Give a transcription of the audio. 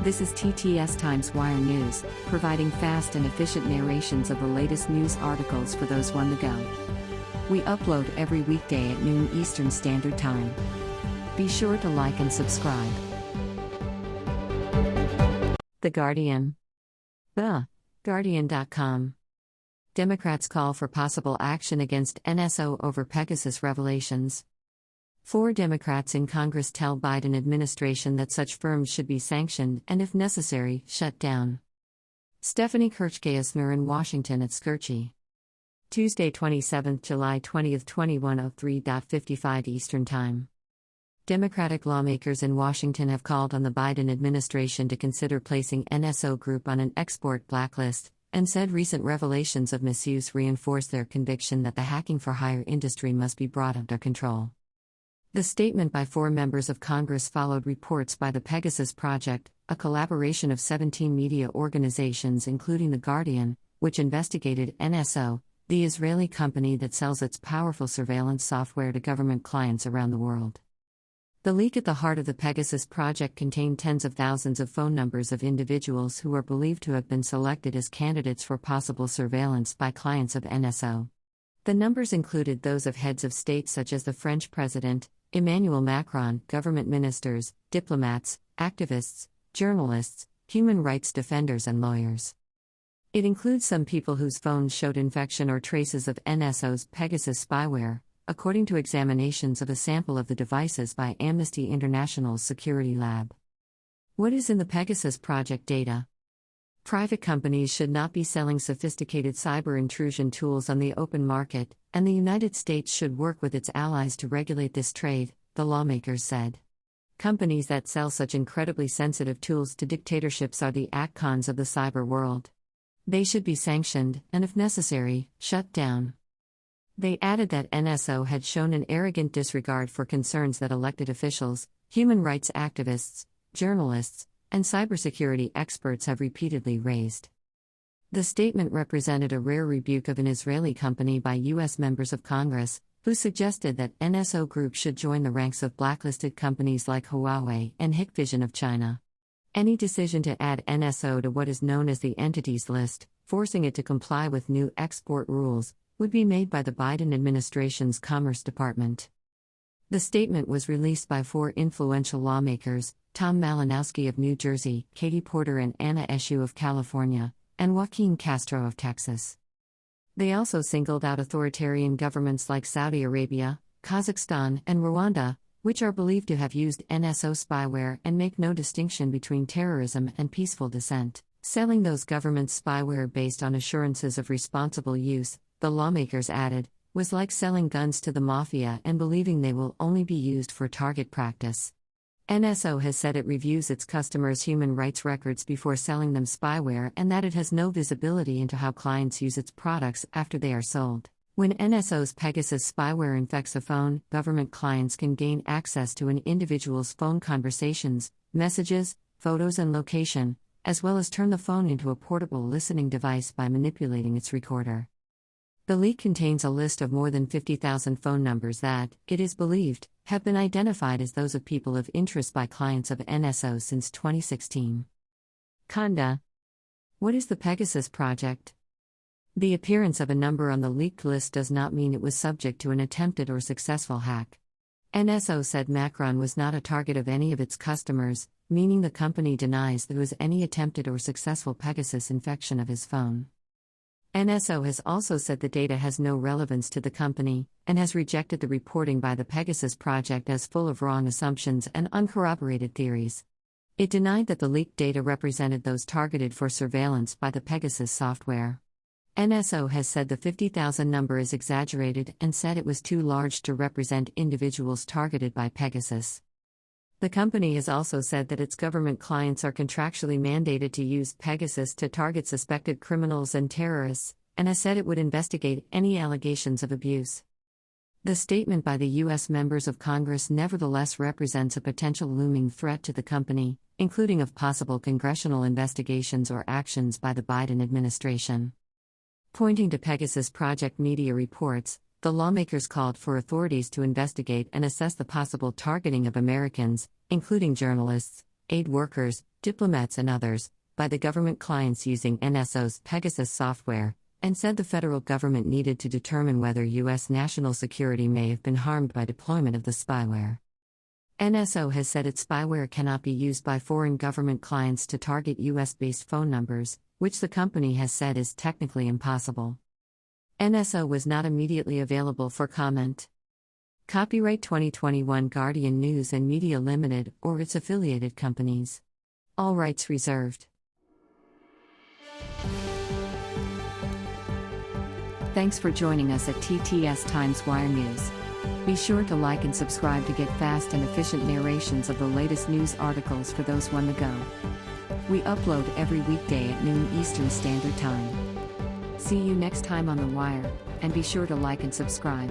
This is TTS Times Wire News, providing fast and efficient narrations of the latest news articles for those on the go. We upload every weekday at noon Eastern Standard Time. Be sure to like and subscribe. The Guardian. TheGuardian.com. Democrats call for possible action against NSO over Pegasus revelations. 4 Democrats in Congress tell Biden administration that such firms should be sanctioned and, if necessary, shut down. Stephanie Kirchgaessner in Washington at Skirchy. Tuesday, 27 July 21:03:55 Eastern Time. Democratic lawmakers in Washington have called on the Biden administration to consider placing NSO Group on an export blacklist, and said recent revelations of misuse reinforce their conviction that the hacking-for-hire industry must be brought under control. The statement by 4 members of Congress followed reports by the Pegasus Project, a collaboration of 17 media organizations including The Guardian, which investigated NSO, the Israeli company that sells its powerful surveillance software to government clients around the world. The leak at the heart of the Pegasus Project contained tens of thousands of phone numbers of individuals who are believed to have been selected as candidates for possible surveillance by clients of NSO. The numbers included those of heads of state such as the French President, Emmanuel Macron, government ministers, diplomats, activists, journalists, human rights defenders and lawyers. It includes some people whose phones showed infection or traces of NSO's Pegasus spyware, according to examinations of a sample of the devices by Amnesty International's Security Lab. What is in the Pegasus Project data? Private companies should not be selling sophisticated cyber intrusion tools on the open market, and the United States should work with its allies to regulate this trade, the lawmakers said. Companies that sell such incredibly sensitive tools to dictatorships are the actons of the cyber world. They should be sanctioned, and if necessary, shut down. They added that NSO had shown an arrogant disregard for concerns that elected officials, human rights activists, journalists, and cybersecurity experts have repeatedly raised. The statement represented a rare rebuke of an Israeli company by U.S. members of Congress, who suggested that NSO Group should join the ranks of blacklisted companies like Huawei and Hikvision of China. Any decision to add NSO to what is known as the Entities List, forcing it to comply with new export rules, would be made by the Biden administration's Commerce Department. The statement was released by 4 influential lawmakers, Tom Malinowski of New Jersey, Katie Porter and Anna Eshoo of California, and Joaquin Castro of Texas. They also singled out authoritarian governments like Saudi Arabia, Kazakhstan, and Rwanda, which are believed to have used NSO spyware and make no distinction between terrorism and peaceful dissent. Selling those governments spyware based on assurances of responsible use, the lawmakers added, was like selling guns to the mafia and believing they will only be used for target practice. NSO has said it reviews its customers' human rights records before selling them spyware and that it has no visibility into how clients use its products after they are sold. When NSO's Pegasus spyware infects a phone, government clients can gain access to an individual's phone conversations, messages, photos, and location, as well as turn the phone into a portable listening device by manipulating its recorder. The leak contains a list of more than 50,000 phone numbers that, it is believed, have been identified as those of people of interest by clients of NSO since 2016. Conda. What is the Pegasus Project? The appearance of a number on the leaked list does not mean it was subject to an attempted or successful hack. NSO said Macron was not a target of any of its customers, meaning the company denies there was any attempted or successful Pegasus infection of his phone. NSO has also said the data has no relevance to the company, and has rejected the reporting by the Pegasus Project as full of wrong assumptions and uncorroborated theories. It denied that the leaked data represented those targeted for surveillance by the Pegasus software. NSO has said the 50,000 number is exaggerated and said it was too large to represent individuals targeted by Pegasus. The company has also said that its government clients are contractually mandated to use Pegasus to target suspected criminals and terrorists, and has said it would investigate any allegations of abuse. The statement by the U.S. members of Congress nevertheless represents a potential looming threat to the company, including of possible congressional investigations or actions by the Biden administration. Pointing to Pegasus Project media reports, the lawmakers called for authorities to investigate and assess the possible targeting of Americans, including journalists, aid workers, diplomats, and others, by the government clients using NSO's Pegasus software, and said the federal government needed to determine whether U.S. national security may have been harmed by deployment of the spyware. NSO has said its spyware cannot be used by foreign government clients to target U.S.-based phone numbers, which the company has said is technically impossible. NSO was not immediately available for comment. Copyright 2021 Guardian News and Media Limited or its affiliated companies. All rights reserved. Thanks for joining us at TTS Times Wire News. Be sure to like and subscribe to get fast and efficient narrations of the latest news articles for those on the go. We upload every weekday at noon Eastern Standard Time. See you next time on The Wire, and be sure to like and subscribe.